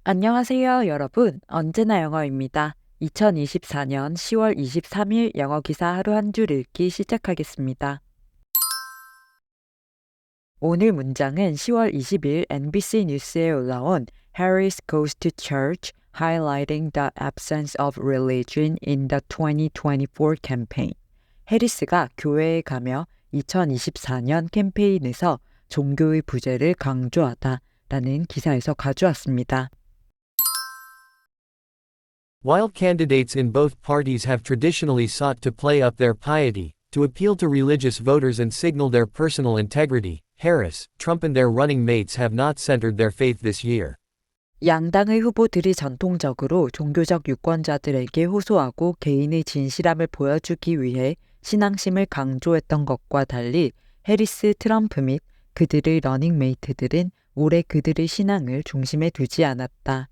안녕하세요, 여러분. 언제나 영어입니다. 2024년 10월 23일 영어 기사 하루 한 줄 읽기 시작하겠습니다. 오늘 문장은 10월 20일 NBC 뉴스에 올라온 Harris goes to church, highlighting the absence of religion in the 2024 campaign. 해리스가 교회에 가며 2024년 캠페인에서 종교의 부재를 강조하다라는 기사에서 가져왔습니다. While candidates in both parties have traditionally sought to play up their piety, to appeal to religious voters and signal their personal integrity, Harris, Trump and their running mates have not centered their faith this year. 양당의 후보들이 전통적으로 종교적 유권자들에게 호소하고 개인의 진실함을 보여주기 위해 신앙심을 강조했던 것과 달리 해리스, 트럼프 및 그들의 러닝메이트들은 올해 그들의 신앙을 중심에 두지 않았다.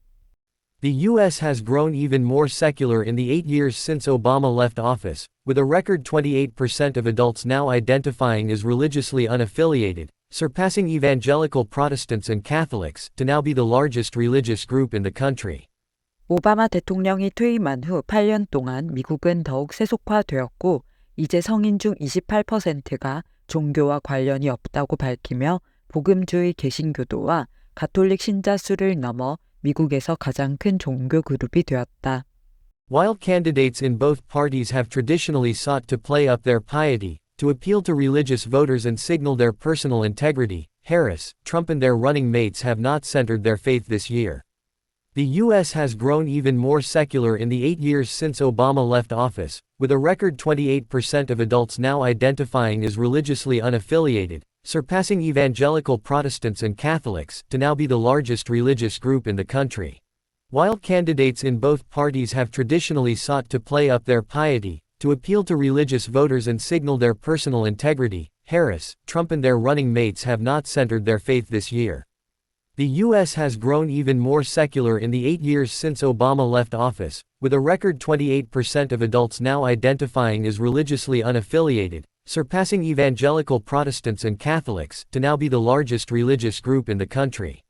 The U.S. has grown even more secular in the 8 years since Obama left office, with a record 28% of adults now identifying as religiously unaffiliated, surpassing evangelical Protestants and Catholics, to now be the largest religious group in the country. 오바마 대통령이 퇴임한 후 8년 동안 미국은 더욱 세속화되었고 이제 성인 중 28%가 종교와 관련이 없다고 밝히며 복음주의 개신교도와 가톨릭 신자 수를 넘어 미국에서 가장 큰 종교 그룹이 되었다. While candidates in both parties have traditionally sought to play up their piety, to appeal to religious voters and signal their personal integrity, Harris, Trump and their running mates have not centered their faith this year. The U.S. has grown even more secular in the 8 years since Obama left office, with a record 28% of adults now identifying as religiously unaffiliated, surpassing evangelical Protestants and Catholics, to now be the largest religious group in the country. While candidates in both parties have traditionally sought to play up their piety, to appeal to religious voters and signal their personal integrity, Harris, Trump and their running mates have not centered their faith this year. The U.S. has grown even more secular in the 8 years since Obama left office, with a record 28% of adults now identifying as religiously unaffiliated, surpassing evangelical Protestants and Catholics, to now be the largest religious group in the country.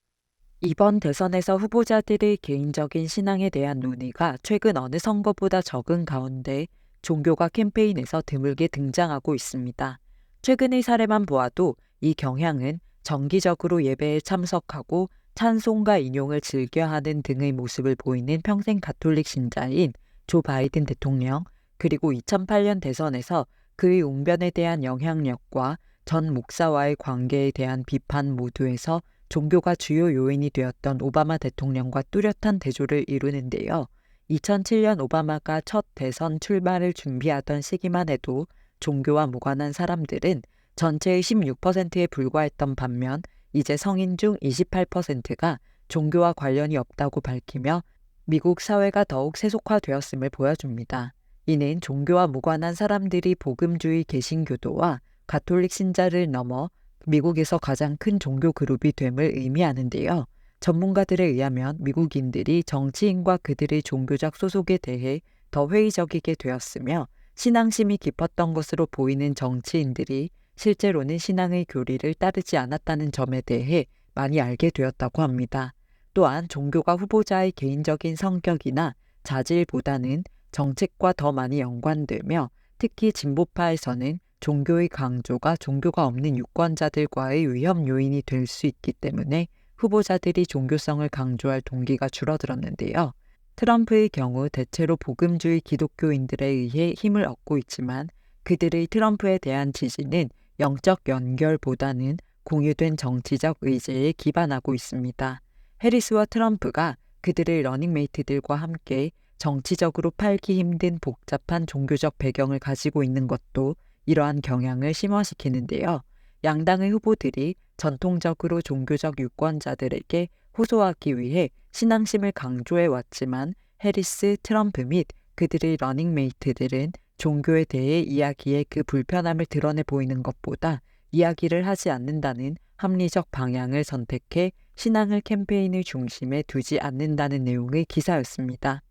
이번 대선에서 후보자들의 개인적인 신앙에 대한 논의가 최근 어느 선거보다 적은 가운데 종교가 캠페인에서 드물게 등장하고 있습니다. 최근의 사례만 보아도 이 경향은 정기적으로 예배에 참석하고 찬송과 인용을 즐겨하는 등의 모습을 보이는 평생 가톨릭 신자인 조 바이든 대통령, 그리고 2008년 대선에서 그의 웅변에 대한 영향력과 전 목사와의 관계에 대한 비판 모두에서 종교가 주요 요인이 되었던 오바마 대통령과 뚜렷한 대조를 이루는데요. 2007년 오바마가 첫 대선 출마를 준비하던 시기만 해도 종교와 무관한 사람들은 전체의 16%에 불과했던 반면 이제 성인 중 28%가 종교와 관련이 없다고 밝히며 미국 사회가 더욱 세속화되었음을 보여줍니다. 이는 종교와 무관한 사람들이 복음주의 개신교도와 가톨릭 신자를 넘어 미국에서 가장 큰 종교 그룹이 됨을 의미하는데요. 전문가들에 의하면 미국인들이 정치인과 그들의 종교적 소속에 대해 더 회의적이게 되었으며 신앙심이 깊었던 것으로 보이는 정치인들이 실제로는 신앙의 교리를 따르지 않았다는 점에 대해 많이 알게 되었다고 합니다. 또한 종교가 후보자의 개인적인 성격이나 자질보다는 정책과 더 많이 연관되며 특히 진보파에서는 종교의 강조가 종교가 없는 유권자들과의 위험 요인이 될 수 있기 때문에 후보자들이 종교성을 강조할 동기가 줄어들었는데요. 트럼프의 경우 대체로 복음주의 기독교인들에 의해 힘을 얻고 있지만 그들의 트럼프에 대한 지지는 영적 연결보다는 공유된 정치적 의제에 기반하고 있습니다. 해리스와 트럼프가 그들의 러닝메이트들과 함께 정치적으로 팔기 힘든 복잡한 종교적 배경을 가지고 있는 것도 이러한 경향을 심화시키는데요. 양당의 후보들이 전통적으로 종교적 유권자들에게 호소하기 위해 신앙심을 강조해 왔지만 해리스, 트럼프 및 그들의 러닝메이트들은 종교에 대해 이야기의 그 불편함을 드러내 보이는 것보다 이야기를 하지 않는다는 합리적 방향을 선택해 신앙을 캠페인의 중심에 두지 않는다는 내용의 기사였습니다.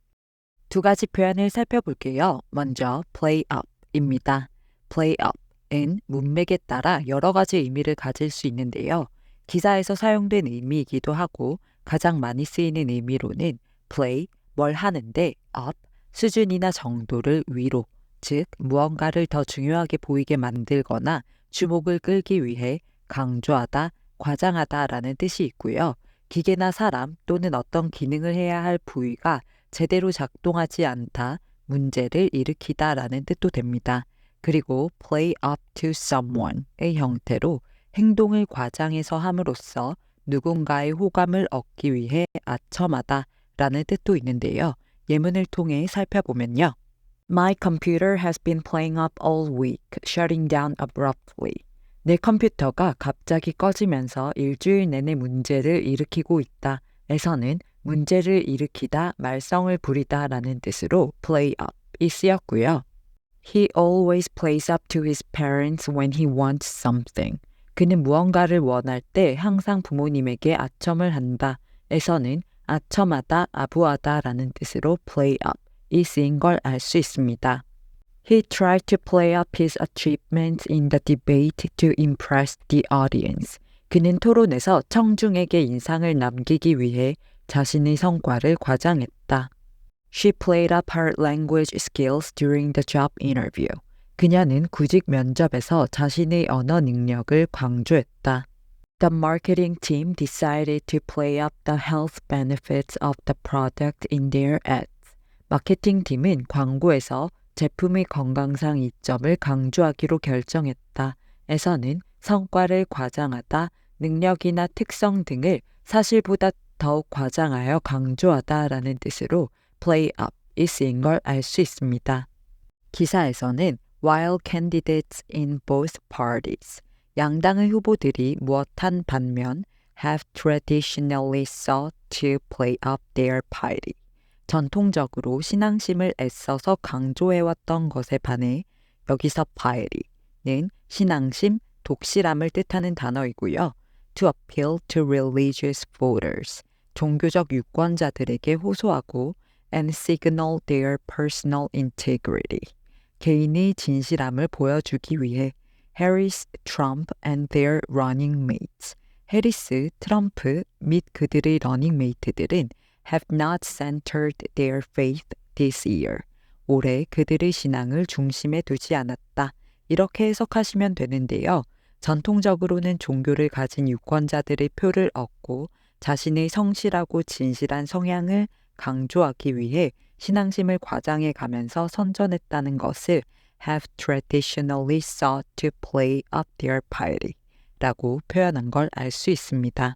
두 가지 표현을 살펴볼게요. 먼저 play up입니다. play up은 문맥에 따라 여러 가지 의미를 가질 수 있는데요. 기사에서 사용된 의미이기도 하고 가장 많이 쓰이는 의미로는 play, 뭘 하는데 up, 수준이나 정도를 위로, 즉 무언가를 더 중요하게 보이게 만들거나 주목을 끌기 위해 강조하다, 과장하다라는 뜻이 있고요. 기계나 사람 또는 어떤 기능을 해야 할 부위가 제대로 작동하지 않다, 문제를 일으키다라는 뜻도 됩니다. 그리고 play up to someone의 형태로 행동을 과장해서 함으로써 누군가의 호감을 얻기 위해 아첨하다라는 뜻도 있는데요. 예문을 통해 살펴보면요. My computer has been playing up all week, shutting down abruptly. 내 컴퓨터가 갑자기 꺼지면서 일주일 내내 문제를 일으키고 있다. 에서는 문제를 일으키다, 말썽을 부리다 라는 뜻으로 play up이 쓰였고요. He always plays up to his parents when he wants something. 그는 무언가를 원할 때 항상 부모님에게 아첨을 한다. 에서는 아첨하다, 아부하다 라는 뜻으로 play up이 쓰인 걸 알 수 있습니다. He tried to play up his achievements in the debate to impress the audience. 그는 토론에서 청중에게 인상을 남기기 위해 자신의 성과를 과장했다. She played up her language skills during the job interview. 그녀는 구직 면접에서 자신의 언어 능력을 강조했다. The marketing team decided to play up the health benefits of the product in their ads. 마케팅 팀은 광고에서 제품의 건강상 이점을 강조하기로 결정했다. 에서는 성과를 과장하다, 능력이나 특성 등을 사실보다 더욱 과장하여 강조하다 라는 뜻으로 play up이 쓰인 걸 알 수 있습니다. 기사에서는 while candidates in both parties, 양당의 후보들이 무엇한 반면 have traditionally sought to play up their piety. 전통적으로 신앙심을 애써서 강조해왔던 것에 반해 여기서 piety는 신앙심, 독실함을 뜻하는 단어이고요. To appeal to religious voters, 종교적 유권자들에게 호소하고 and signal their personal integrity, 개인의 진실함을 보여주기 위해 Harris, Trump and their running mates, 해리스, 트럼프 및 그들의 러닝메이트들은 have not centered their faith this year. 올해 그들의 신앙을 중심에 두지 않았다. 이렇게 해석하시면 되는데요. 전통적으로는 종교를 가진 유권자들의 표를 얻고 자신의 성실하고 진실한 성향을 강조하기 위해 신앙심을 과장해 가면서 선전했다는 것을 have traditionally sought to play up their piety 라고 표현한 걸 알 수 있습니다.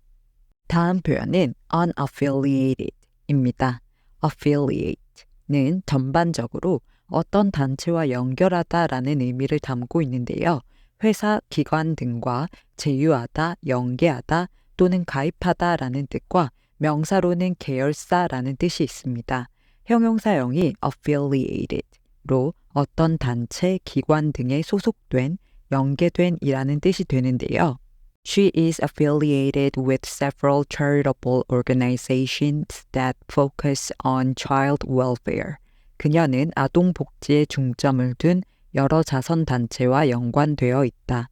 다음 표현은 unaffiliated 입니다. affiliate는 전반적으로 어떤 단체와 연결하다라는 의미를 담고 있는데요. 회사, 기관 등과 제휴하다, 연계하다 또는 가입하다라는 뜻과 명사로는 계열사라는 뜻이 있습니다. 형용사형이 affiliated로 어떤 단체, 기관 등에 소속된, 연계된 이라는 뜻이 되는데요. She is affiliated with several charitable organizations that focus on child welfare. 그녀는 아동 복지에 중점을 둔 여러 자선단체와 연관되어 있다.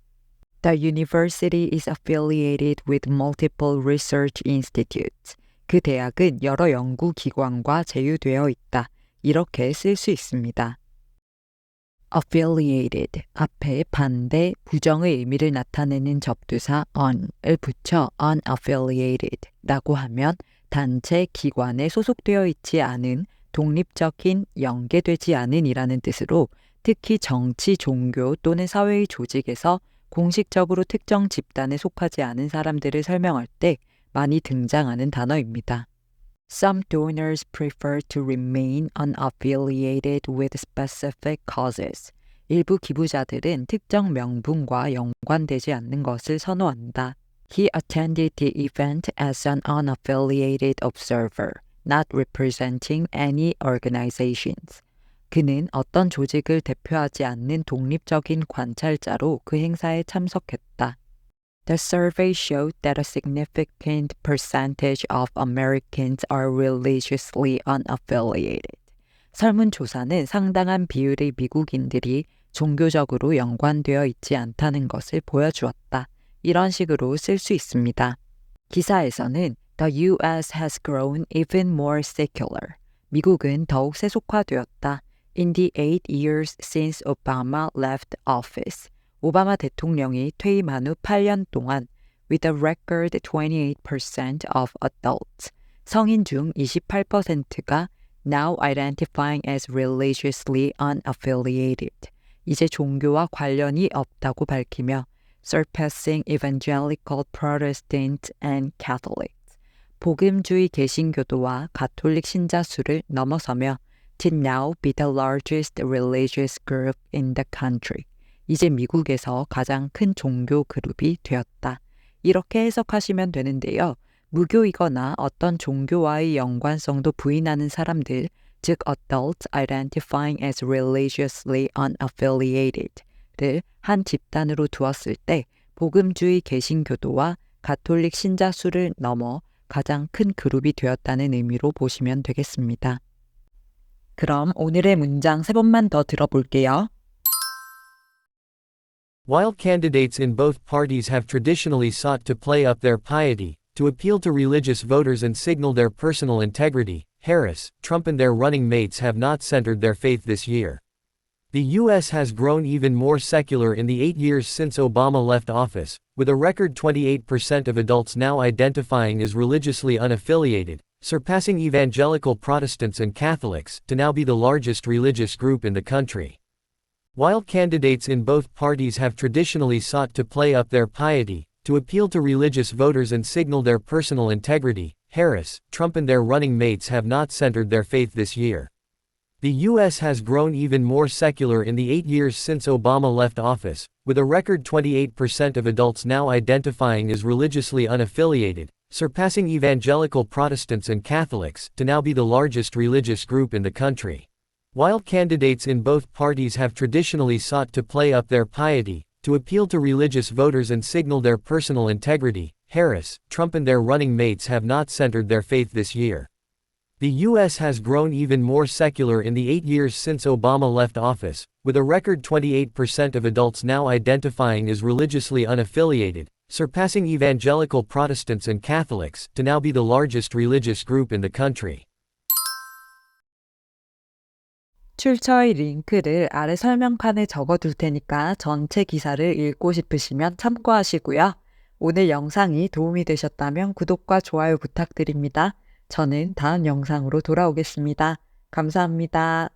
The university is affiliated with multiple research institutes. 그 대학은 여러 연구기관과 제휴되어 있다. 이렇게 쓸 수 있습니다. affiliated 앞에 반대, 부정의 의미를 나타내는 접두사 on을 붙여 unaffiliated 라고 하면 단체, 기관에 소속되어 있지 않은, 독립적인, 연계되지 않은 이라는 뜻으로 특히 정치, 종교 또는 사회의 조직에서 공식적으로 특정 집단에 속하지 않은 사람들을 설명할 때 많이 등장하는 단어입니다. Some donors prefer to remain unaffiliated with specific causes. 일부 기부자들은 특정 명분과 연관되지 않는 것을 선호한다. He attended the event as an unaffiliated observer, not representing any organizations. 그는 어떤 조직을 대표하지 않는 독립적인 관찰자로 그 행사에 참석했다. The survey showed that a significant percentage of Americans are religiously unaffiliated. 설문조사는 상당한 비율의 미국인들이 종교적으로 연관되어 있지 않다는 것을 보여주었다. 이런 식으로 쓸 수 있습니다. 기사에서는 The U.S. has grown even more secular. 미국은 더욱 세속화되었다. In the 8 years since Obama left office. 오바마 대통령이 퇴임한 후 8년 동안 with a record 28% of adults. 성인 중 28%가 now identifying as religiously unaffiliated. 이제 종교와 관련이 없다고 밝히며 surpassing evangelical Protestant and Catholics. 복음주의 개신교도와 가톨릭 신자 수를 넘어서며 to now be the largest religious group in the country. 이제 미국에서 가장 큰 종교 그룹이 되었다. 이렇게 해석하시면 되는데요. 무교이거나 어떤 종교와의 연관성도 부인하는 사람들, 즉 adults identifying as religiously unaffiliated를 한 집단으로 두었을 때 복음주의 개신교도와 가톨릭 신자 수를 넘어 가장 큰 그룹이 되었다는 의미로 보시면 되겠습니다. 그럼 오늘의 문장 3번만 더 들어볼게요. While candidates in both parties have traditionally sought to play up their piety, to appeal to religious voters and signal their personal integrity, Harris, Trump and their running mates have not centered their faith this year. The U.S. has grown even more secular in the 8 years since Obama left office, with a record 28% of adults now identifying as religiously unaffiliated, surpassing evangelical Protestants and Catholics, to now be the largest religious group in the country. While candidates in both parties have traditionally sought to play up their piety, to appeal to religious voters and signal their personal integrity, Harris, Trump and their running mates have not centered their faith this year. The U.S. has grown even more secular in the 8 years since Obama left office, with a record 28% of adults now identifying as religiously unaffiliated, surpassing evangelical Protestants and Catholics, to now be the largest religious group in the country. While candidates in both parties have traditionally sought to play up their piety, to appeal to religious voters and signal their personal integrity, Harris, Trump and their running mates have not centered their faith this year. The U.S. has grown even more secular in the 8 years since Obama left office, with a record 28% of adults now identifying as religiously unaffiliated, surpassing evangelical Protestants and Catholics, to now be the largest religious group in the country. 출처의 링크를 아래 설명칸에 적어둘 테니까 전체 기사를 읽고 싶으시면 참고하시고요. 오늘 영상이 도움이 되셨다면 구독과 좋아요 부탁드립니다. 저는 다음 영상으로 돌아오겠습니다. 감사합니다.